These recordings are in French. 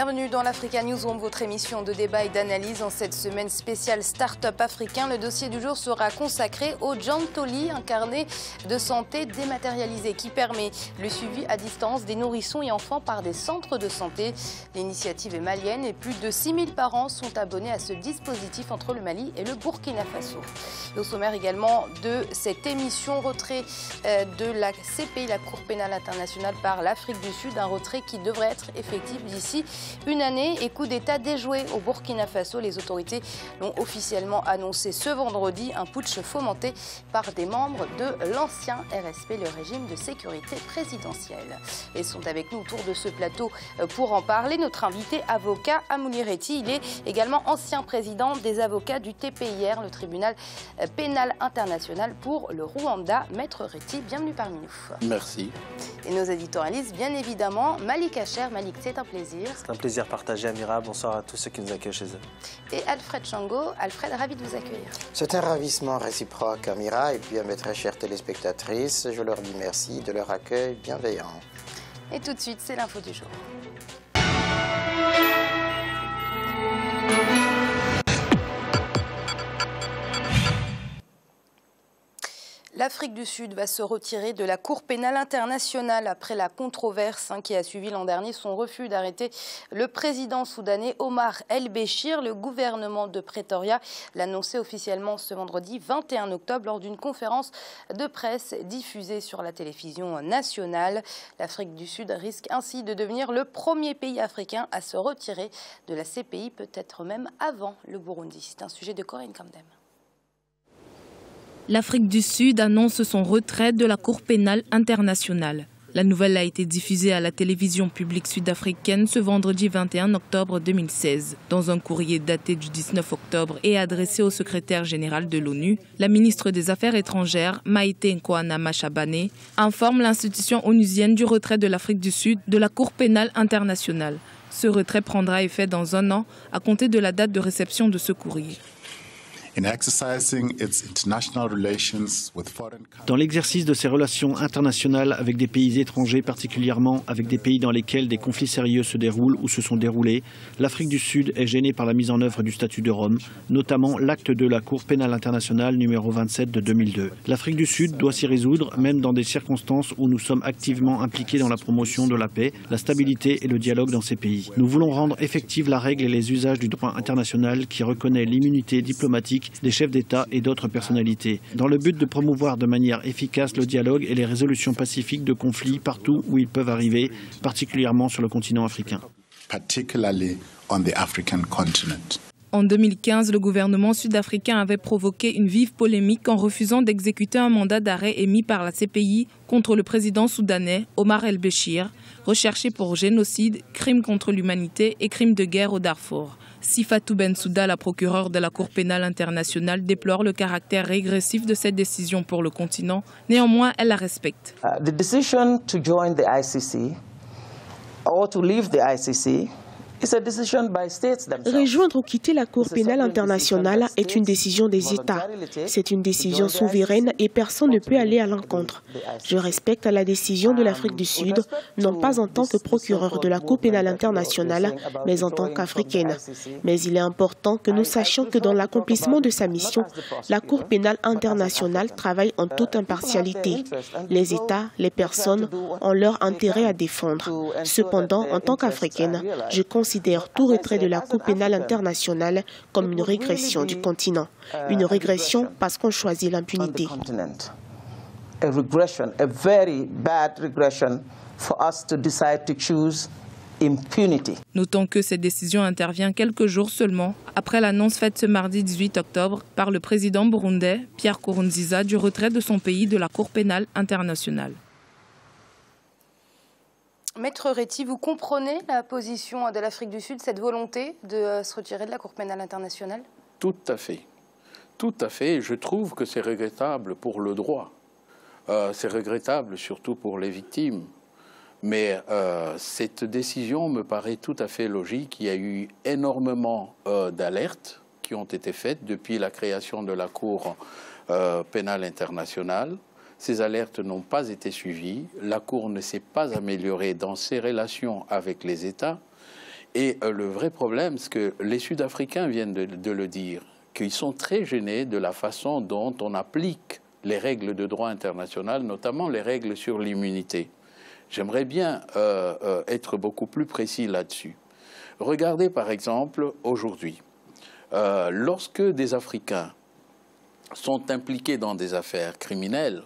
Bienvenue dans l'Africa Newsroom, votre émission de débat et d'analyse. En cette semaine spéciale Start-up africain, le dossier du jour sera consacré au Jantoli, un carnet de santé dématérialisé qui permet le suivi à distance des nourrissons et enfants par des centres de santé. L'initiative est malienne et plus de 6000 parents sont abonnés à ce dispositif entre le Mali et le Burkina Faso. Et au sommaire également de cette émission, retrait de la CPI, la Cour pénale internationale, par l'Afrique du Sud, un retrait qui devrait être effectif d'ici une année. Et coup d'État déjoué au Burkina Faso, les autorités l'ont officiellement annoncé ce vendredi, un putsch fomenté par des membres de l'ancien RSP, le régime de sécurité présidentielle. Et sont avec nous autour de ce plateau pour en parler notre invité avocat Amouli Reti. Il est également ancien président des avocats du TPIR, le tribunal pénal international pour le Rwanda. Maître Reti, bienvenue parmi nous. Merci. Et nos éditorialistes, bien évidemment, Malik Acher. Malik, c'est un plaisir. C'est un plaisir partagé, Amira. Bonsoir à tous ceux qui nous accueillent chez eux. Et Alfred Chango. Alfred, ravi de vous accueillir. C'est un ravissement réciproque, Amira, et puis à mes très chères téléspectatrices, je leur dis merci de leur accueil bienveillant. Et tout de suite, c'est l'info du jour. L'Afrique du Sud va se retirer de la Cour pénale internationale après la controverse qui a suivi l'an dernier son refus d'arrêter le président soudanais Omar El-Béchir. Le gouvernement de Pretoria l'annonçait officiellement ce vendredi 21 octobre lors d'une conférence de presse diffusée sur la télévision nationale. L'Afrique du Sud risque ainsi de devenir le premier pays africain à se retirer de la CPI, peut-être même avant le Burundi. C'est un sujet de Corinne Kamdem. L'Afrique du Sud annonce son retrait de la Cour pénale internationale. La nouvelle a été diffusée à la télévision publique sud-africaine ce vendredi 21 octobre 2016. Dans un courrier daté du 19 octobre et adressé au secrétaire général de l'ONU, la ministre des Affaires étrangères, Maïté Nkoana Mashabane, informe l'institution onusienne du retrait de l'Afrique du Sud de la Cour pénale internationale. Ce retrait prendra effet dans un an à compter de la date de réception de ce courrier. Dans l'exercice de ses relations internationales avec des pays étrangers, particulièrement avec des pays dans lesquels des conflits sérieux se déroulent ou se sont déroulés, l'Afrique du Sud est gênée par la mise en œuvre du statut de Rome, notamment l'acte de la Cour pénale internationale numéro 27 de 2002. L'Afrique du Sud doit s'y résoudre, même dans des circonstances où nous sommes activement impliqués dans la promotion de la paix, la stabilité et le dialogue dans ces pays. Nous voulons rendre effective la règle et les usages du droit international qui reconnaît l'immunité diplomatique des chefs d'État et d'autres personnalités, dans le but de promouvoir de manière efficace le dialogue et les résolutions pacifiques de conflits partout où ils peuvent arriver, particulièrement sur le continent africain. En 2015, le gouvernement sud-africain avait provoqué une vive polémique en refusant d'exécuter un mandat d'arrêt émis par la CPI contre le président soudanais Omar El-Béchir, recherché pour génocide, crimes contre l'humanité et crimes de guerre au Darfour. Sifatou Bensouda, la procureure de la Cour pénale internationale, déplore le caractère régressif de cette décision pour le continent. Néanmoins, elle la respecte. The decision to join the ICC or to leave the ICC Rejoindre ou quitter la Cour pénale internationale est une décision des États. C'est une décision souveraine et personne ne peut aller à l'encontre. Je respecte la décision de l'Afrique du Sud, non pas en tant que procureur de la Cour pénale internationale, mais en tant qu'Africaine. Mais il est important que nous sachions que dans l'accomplissement de sa mission, la Cour pénale internationale travaille en toute impartialité. Les États, les personnes ont leur intérêt à défendre. Cependant, en tant qu'Africaine, je considère tout retrait de la Cour pénale internationale comme une régression du continent. Une régression parce qu'on choisit l'impunité. A regression, a very bad regression for us to decide to choose impunity. Notons que cette décision intervient quelques jours seulement après l'annonce faite ce mardi 18 octobre par le président burundais Pierre Nkurunziza du retrait de son pays de la Cour pénale internationale. Maître Reti, vous comprenez la position de l'Afrique du Sud, cette volonté de se retirer de la Cour pénale internationale? Tout à fait. Tout à fait. Je trouve que c'est regrettable pour le droit. C'est regrettable surtout pour les victimes. Mais cette décision me paraît tout à fait logique. Il y a eu énormément d'alertes qui ont été faites depuis la création de la Cour pénale internationale. Ces alertes n'ont pas été suivies. La Cour ne s'est pas améliorée dans ses relations avec les États. Et le vrai problème, c'est que les Sud-Africains viennent de le dire, qu'ils sont très gênés de la façon dont on applique les règles de droit international, notamment les règles sur l'immunité. J'aimerais bien être beaucoup plus précis là-dessus. Regardez par exemple aujourd'hui, lorsque des Africains sont impliqués dans des affaires criminelles,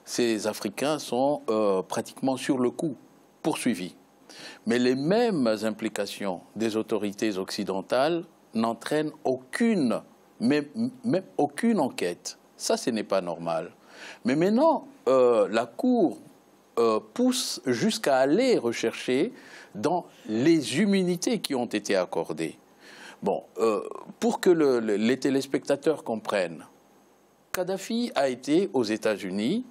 ces Africains sont pratiquement sur le coup, poursuivis. Mais les mêmes implications des autorités occidentales n'entraînent aucune enquête. Ça, ce n'est pas normal. Mais maintenant, la Cour pousse jusqu'à aller rechercher dans les immunités qui ont été accordées. Bon, pour que les téléspectateurs comprennent, Kadhafi a été aux États-Unis,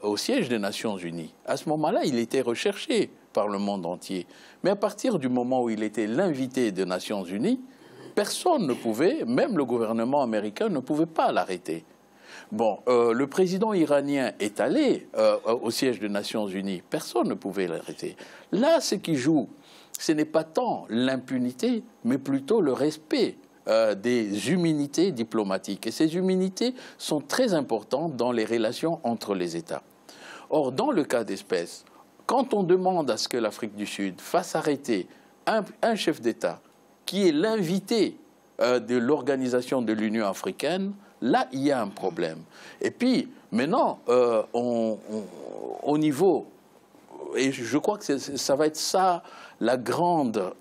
au siège des Nations Unies. À ce moment-là, il était recherché par le monde entier. Mais à partir du moment où il était l'invité des Nations Unies, personne ne pouvait, même le gouvernement américain ne pouvait pas l'arrêter. Bon, le président iranien est allé au siège des Nations Unies, personne ne pouvait l'arrêter. Là, ce qui joue, ce n'est pas tant l'impunité, mais plutôt le respect des immunités diplomatiques. Et ces immunités sont très importantes dans les relations entre les États. Or, dans le cas d'espèce, quand on demande à ce que l'Afrique du Sud fasse arrêter un chef d'État qui est l'invité de l'organisation de l'Union africaine, là, il y a un problème. Et puis, maintenant, au niveau, et je crois que ça va être ça, la grande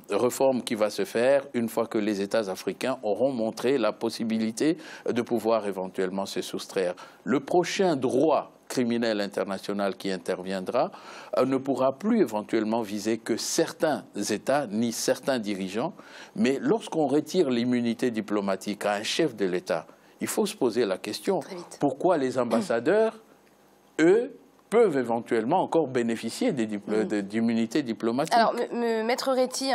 réforme qui va se faire une fois que les États africains auront montré la possibilité de pouvoir éventuellement se soustraire. Le prochain droit criminel international qui interviendra ne pourra plus éventuellement viser que certains États ni certains dirigeants, mais lorsqu'on retire l'immunité diplomatique à un chef de l'État, il faut se poser la question, pourquoi les ambassadeurs, eux, peuvent éventuellement encore bénéficier d'immunité diplomatique. Alors, Maître Retti,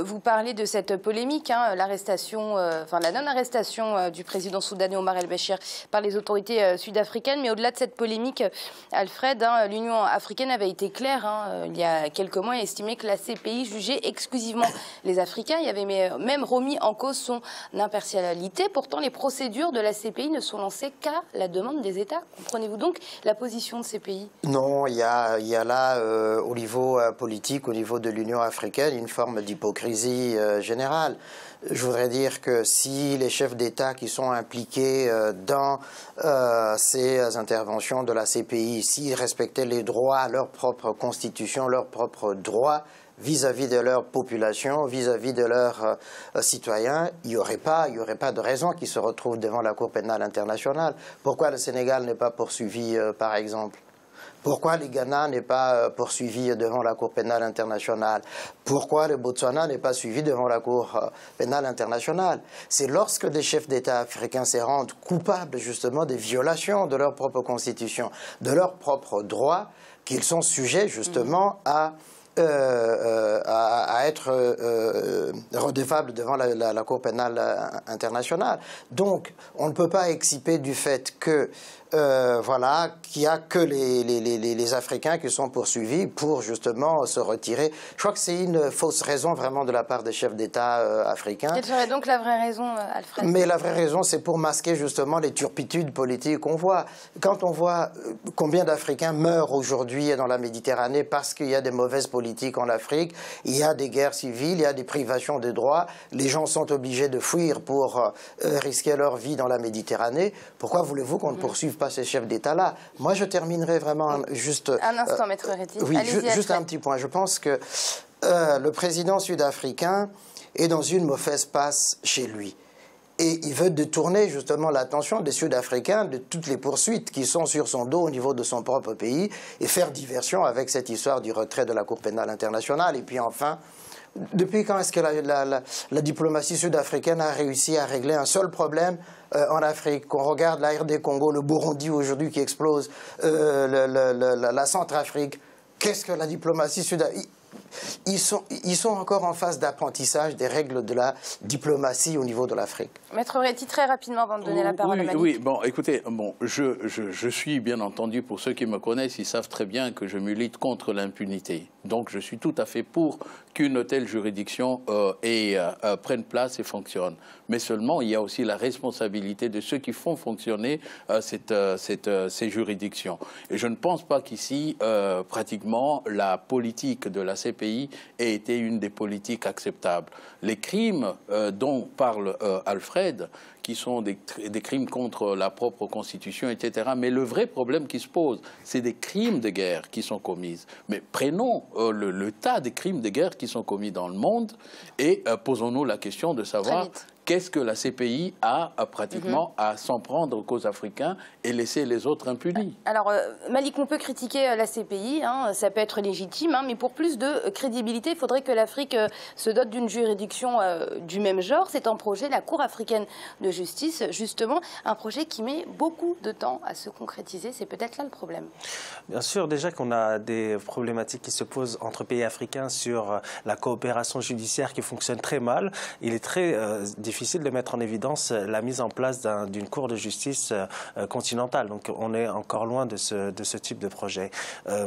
vous parlez de cette polémique, l'arrestation, la non-arrestation du président soudanais Omar el-Béchir par les autorités sud-africaines. Mais au-delà de cette polémique, Alfred, l'Union africaine avait été claire il y a quelques mois et estimé que la CPI jugeait exclusivement les Africains. Il y avait même remis en cause son impartialité. Pourtant, les procédures de la CPI ne sont lancées qu'à la demande des États. Comprenez-vous donc la position de ces pays ? Non, il y a là, au niveau politique, au niveau de l'Union africaine, une forme d'hypocrisie générale. Je voudrais dire que si les chefs d'État qui sont impliqués dans ces interventions de la CPI, s'ils respectaient les droits, leur propre constitution, leurs propres droits vis-à-vis de leur population, vis-à-vis de leurs citoyens, il n'y aurait pas de raison qu'ils se retrouvent devant la Cour pénale internationale. Pourquoi le Sénégal n'est pas poursuivi, par exemple ? Pourquoi le Ghana n'est pas poursuivi devant la Cour pénale internationale? Pourquoi le Botswana n'est pas suivi devant la Cour pénale internationale? C'est lorsque des chefs d'État africains se rendent coupables justement des violations de leur propre constitution, de leurs propres droits, qu'ils sont sujets justement à être redevables devant la Cour pénale internationale. Donc, on ne peut pas exciper du fait que qu'il n'y a que les Africains qui sont poursuivis pour justement se retirer. Je crois que c'est une fausse raison vraiment de la part des chefs d'État africains. Quelle serait donc la vraie raison, Alfred? Mais la vraie raison, c'est pour masquer justement les turpitudes politiques qu'on voit. Quand on voit combien d'Africains meurent aujourd'hui dans la Méditerranée parce qu'il y a des mauvaises politiques en Afrique, il y a des guerres civiles, il y a des privations de droits, les gens sont obligés de fuir pour risquer leur vie dans la Méditerranée. Pourquoi voulez-vous qu'on ne poursuive pas ces chefs d'État-là? Moi, je terminerai vraiment juste... Un instant, Maître Retti. Oui, juste un petit point. Je pense que le président sud-africain est dans une mauvaise passe chez lui. Et il veut détourner justement l'attention des Sud-Africains de toutes les poursuites qui sont sur son dos au niveau de son propre pays et faire diversion avec cette histoire du retrait de la Cour pénale internationale. Et puis enfin... Depuis quand est-ce que la diplomatie sud-africaine a réussi à régler un seul problème en Afrique? Qu'on regarde la RD Congo, le Burundi aujourd'hui qui explose, la Centrafrique, qu'est-ce que la diplomatie sud-africaine... ils sont encore en phase d'apprentissage des règles de la diplomatie au niveau de l'Afrique. Maître Retti, très rapidement avant de donner la parole à Malik. Oui, bon, écoutez, je suis bien entendu, pour ceux qui me connaissent, ils savent très bien que je milite contre l'impunité. Donc je suis tout à fait pour qu'une telle juridiction prenne place et fonctionne. Mais seulement, il y a aussi la responsabilité de ceux qui font fonctionner ces juridictions. Et je ne pense pas qu'ici, pratiquement, la politique de la CPI ait été une des politiques acceptables. Les crimes dont parle Alfred, qui sont des crimes contre la propre Constitution, etc. Mais le vrai problème qui se pose, c'est des crimes de guerre qui sont commis. Mais prenons le tas des crimes de guerre qui sont commis dans le monde et posons-nous la question de savoir qu'est-ce que la CPI a pratiquement à s'en prendre qu'aux Africains et laisser les autres impunis. Alors, Malik, on peut critiquer la CPI, hein, ça peut être légitime, hein, mais pour plus de crédibilité, il faudrait que l'Afrique se dote d'une juridiction du même genre. C'est un projet, la Cour africaine de justice, justement, un projet qui met beaucoup de temps à se concrétiser. C'est peut-être là le problème. Bien sûr, déjà qu'on a des problématiques qui se posent entre pays africains sur la coopération judiciaire qui fonctionne très mal. Il est très difficile de mettre en évidence la mise en place d'une cour de justice continentale. Donc on est encore loin de ce type de projet.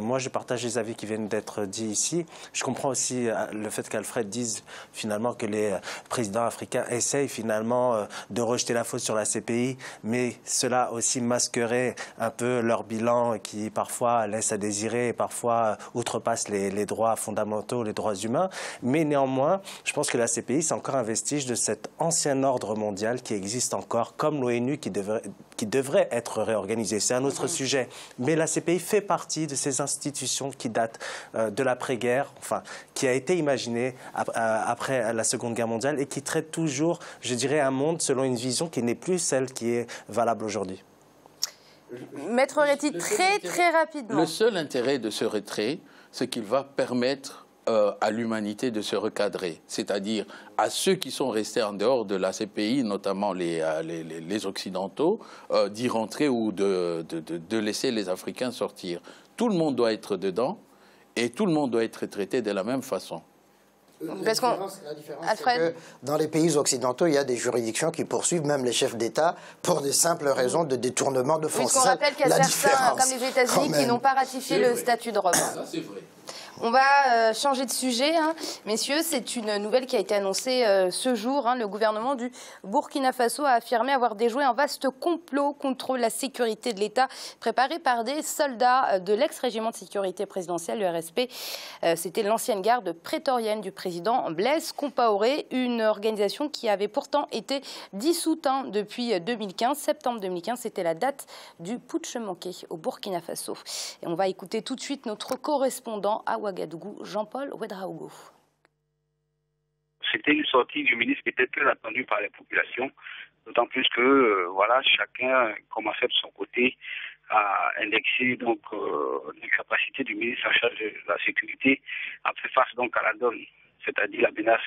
Moi, je partage les avis qui viennent d'être dits ici. Je comprends aussi le fait qu'Alfred dise finalement que les présidents africains essayent finalement de rejeter la faute sur la CPI, mais cela aussi masquerait un peu leur bilan qui parfois laisse à désirer et parfois outrepasse les droits fondamentaux, les droits humains. Mais néanmoins, je pense que la CPI, c'est encore un vestige de cet ancien ordre mondial qui existe encore, comme l'ONU qui devrait être réorganisé. C'est un autre sujet. Mais la CPI fait partie de ces institutions qui datent de l'après-guerre, enfin, qui a été imaginée après la Seconde Guerre mondiale et qui traite toujours, je dirais, un monde selon une vision qui n'est plus celle qui est valable aujourd'hui. Maître Retti, très rapidement. Le seul intérêt de ce retrait, c'est qu'il va permettre à l'humanité de se recadrer, c'est-à-dire à ceux qui sont restés en dehors de la CPI, notamment les Occidentaux, d'y rentrer ou de laisser les Africains sortir. Tout le monde doit être dedans et tout le monde doit être traité de la même façon. La différence, c'est que dans les pays occidentaux, il y a des juridictions qui poursuivent même les chefs d'État pour des simples raisons de détournement de fonds. Puisqu'on rappelle qu'il y a certains, comme les États-Unis, qui n'ont pas ratifié le statut de Rome. Ça, c'est vrai. On va changer de sujet, hein. Messieurs, c'est une nouvelle qui a été annoncée ce jour. Hein. Le gouvernement du Burkina Faso a affirmé avoir déjoué un vaste complot contre la sécurité de l'État préparé par des soldats de l'ex-régiment de sécurité présidentielle, le RSP. C'était l'ancienne garde prétorienne du président Blaise Compaoré, une organisation qui avait pourtant été dissoute depuis 2015. Septembre 2015, c'était la date du putsch manqué au Burkina Faso. Et on va écouter tout de suite notre correspondant à Ouagadougou, Jean-Paul Ouedraogo. C'était une sortie du ministre qui était très attendue par les populations, d'autant plus que voilà, chacun commençait de son côté à indexer donc les capacités du ministre en charge de la sécurité à faire face donc à la donne, c'est-à-dire la menace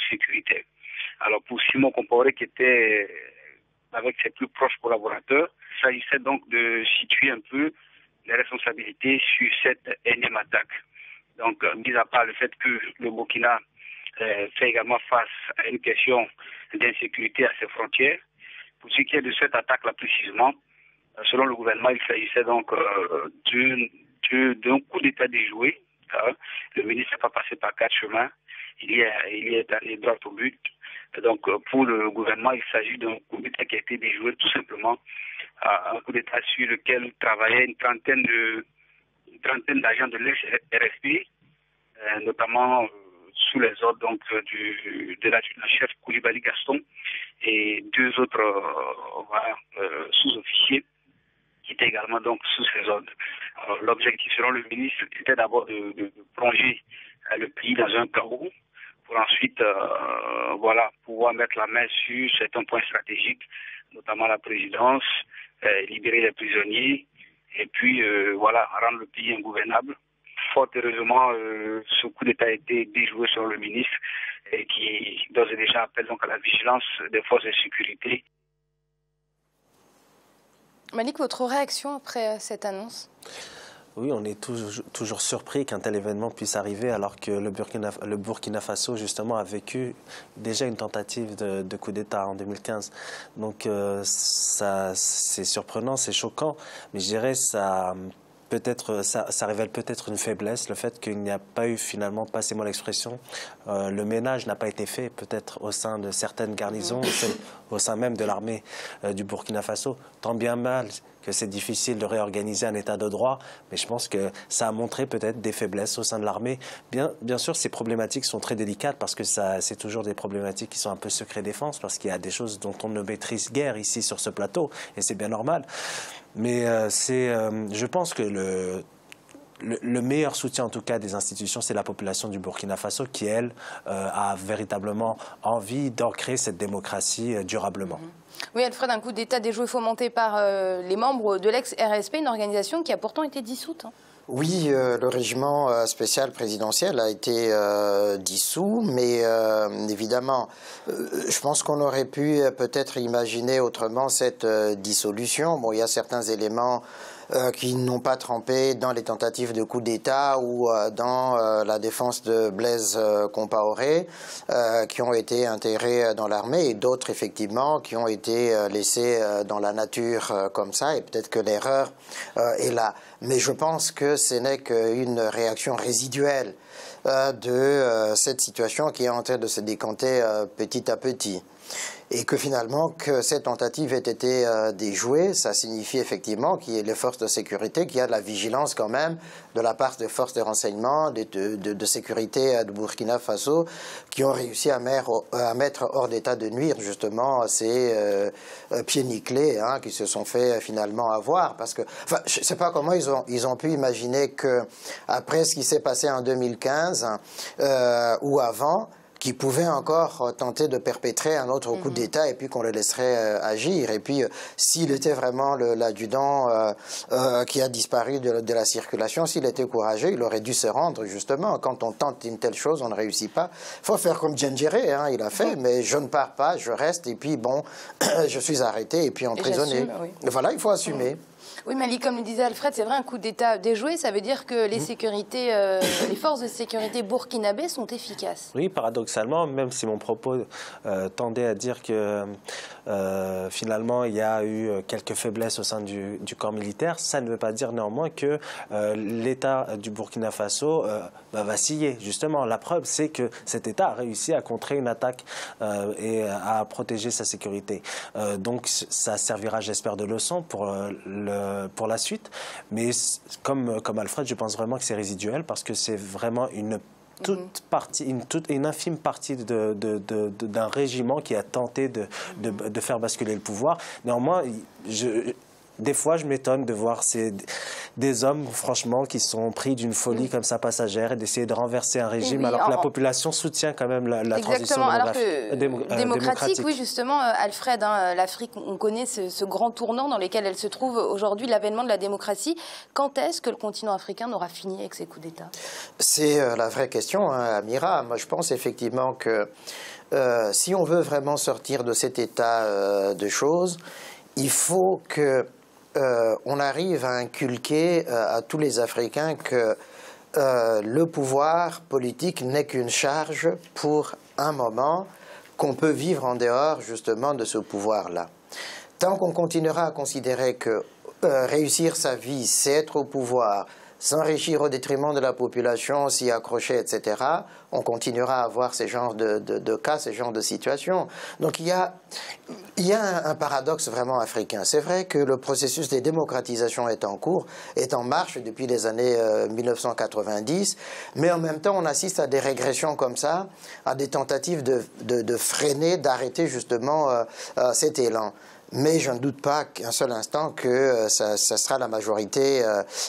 sécuritaire. Alors pour Simon Compaoré, qui était avec ses plus proches collaborateurs, il s'agissait donc de situer un peu les responsabilités sur cette énième attaque. Donc, mis à part le fait que le Burkina fait également face à une question d'insécurité à ses frontières, pour ce qui est de cette attaque-là précisément, selon le gouvernement, il s'agissait donc d'un coup d'État déjoué. Hein. Le ministre n'est pas passé par quatre chemins, il est allé droit au but. Donc, pour le gouvernement, il s'agit d'un coup d'État qui a été déjoué tout simplement, un coup d'État sur lequel travaillait une trentaine d'agents de l'ex-RSP, notamment sous les ordres donc, de l'adjudant-chef Koulibaly Gaston et deux autres sous-officiers qui étaient également donc sous ses ordres. L'objectif, selon le ministre, était d'abord de plonger le pays dans un chaos pour ensuite pouvoir mettre la main sur certains points stratégiques, notamment la présidence, libérer les prisonniers et puis rendre le pays ingouvernable. Fort heureusement, ce coup d'État a été déjoué sur le ministre et qui d'ores et déjà appelle donc à la vigilance des forces de sécurité. Malik, votre réaction après cette annonce ? Oui, on est toujours surpris qu'un tel événement puisse arriver alors que le Burkina Faso, justement, a vécu déjà une tentative de coup d'État en 2015. Donc, c'est surprenant, c'est choquant, mais je dirais ça révèle peut-être une faiblesse, le fait qu'il n'y a pas eu finalement, passez-moi l'expression, le ménage n'a pas été fait peut-être au sein de certaines garnisons, au sein même de l'armée du Burkina Faso, tant bien mal que c'est difficile de réorganiser un état de droit, mais je pense que ça a montré peut-être des faiblesses au sein de l'armée. Bien sûr, ces problématiques sont très délicates parce que c'est toujours des problématiques qui sont un peu secret défense, parce qu'il y a des choses dont on ne maîtrise guère ici sur ce plateau, et c'est bien normal. Mais je pense que le meilleur soutien, en tout cas, des institutions, c'est la population du Burkina Faso qui, elle, a véritablement envie d'ancrer cette démocratie durablement. Oui, Alfred, un coup d'État déjoué fomenté par les membres de l'ex-RSP, une organisation qui a pourtant été dissoute. Oui, le régiment spécial présidentiel a été dissous, mais évidemment, je pense qu'on aurait pu peut-être imaginer autrement cette dissolution. Bon, il y a certains éléments qui n'ont pas trempé dans les tentatives de coup d'État ou dans la défense de Blaise Compaoré, qui ont été intégrés dans l'armée, et d'autres, effectivement, qui ont été laissés dans la nature comme ça, et peut-être que l'erreur est là. Mais je pense que ce n'est qu'une réaction résiduelle de cette situation qui est en train de se décanter petit à petit. Et que finalement, que cette tentative ait été déjouée, ça signifie effectivement qu'il y a les forces de sécurité, qu'il y a de la vigilance quand même de la part des forces de renseignement, de sécurité de Burkina Faso, qui ont réussi à mettre hors d'état de nuire justement ces pieds nickelés qui se sont fait finalement avoir. Parce que, enfin, je ne sais pas comment ils ont pu imaginer que après ce qui s'est passé en 2015 ou avant, qui pouvaient encore tenter de perpétrer un autre coup d'État et puis qu'on le laisserait agir. Et puis, s'il était vraiment l'adjudant qui a disparu de la circulation, s'il était courageux, il aurait dû se rendre, justement. Quand on tente une telle chose, on ne réussit pas. Il faut faire comme Djendjéré, il a fait, mais je ne pars pas, je reste, et puis bon, je suis arrêté et puis emprisonné. Oui. Voilà, il faut assumer. Oui, Malik, comme le disait Alfred, c'est vrai, un coup d'État déjoué, ça veut dire que les les forces de sécurité burkinabées sont efficaces. Oui, paradoxalement, même si mon propos tendait à dire que finalement il y a eu quelques faiblesses au sein du corps militaire, ça ne veut pas dire néanmoins que l'État du Burkina Faso va vaciller. Justement, la preuve, c'est que cet État a réussi à contrer une attaque et à protéger sa sécurité. Donc ça servira, j'espère, de leçon pour la suite. Mais comme Alfred, je pense vraiment que c'est résiduel parce que c'est vraiment une infime partie d'un régiment qui a tenté de faire basculer le pouvoir. Néanmoins, des fois, je m'étonne de voir des hommes, franchement, qui sont pris d'une folie comme ça passagère et d'essayer de renverser un régime alors que la population soutient quand même la transition démocratique. Oui, justement, Alfred, l'Afrique, on connaît ce grand tournant dans lequel elle se trouve aujourd'hui, l'avènement de la démocratie. Quand est-ce que le continent africain n'aura fini avec ses coups d'État? C'est la vraie question, Amira. Moi, je pense effectivement que si on veut vraiment sortir de cet état de choses, il faut que on arrive à inculquer à tous les Africains que le pouvoir politique n'est qu'une charge pour un moment, qu'on peut vivre en dehors justement de ce pouvoir-là. Tant qu'on continuera à considérer que réussir sa vie, c'est être au pouvoir, s'enrichir au détriment de la population, s'y accrocher, etc., on continuera à avoir ces genres de cas, ces genres de situations. Donc il y a un paradoxe vraiment africain. C'est vrai que le processus de démocratisation est en cours, est en marche depuis les années 1990, mais en même temps on assiste à des régressions comme ça, à des tentatives de freiner, d'arrêter justement cet élan. Mais je ne doute pas qu'un seul instant que ça sera la majorité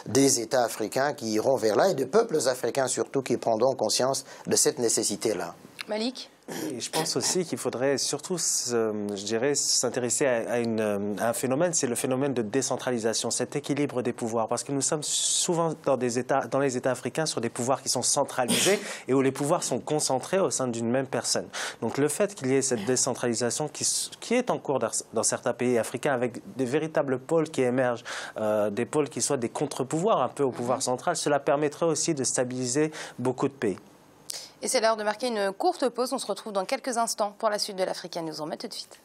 des États africains qui iront vers là, et des peuples africains surtout qui prendront conscience de cette nécessité-là. Malik ? Et je pense aussi qu'il faudrait surtout, je dirais, s'intéresser à un phénomène, c'est le phénomène de décentralisation, cet équilibre des pouvoirs. Parce que nous sommes souvent dans les États africains sur des pouvoirs qui sont centralisés et où les pouvoirs sont concentrés au sein d'une même personne. Donc le fait qu'il y ait cette décentralisation qui est en cours dans certains pays africains avec des véritables pôles qui émergent, des pôles qui soient des contre-pouvoirs un peu au pouvoir central, cela permettrait aussi de stabiliser beaucoup de pays. Et c'est l'heure de marquer une courte pause. On se retrouve dans quelques instants pour la suite de l'Africa News. On met tout de suite.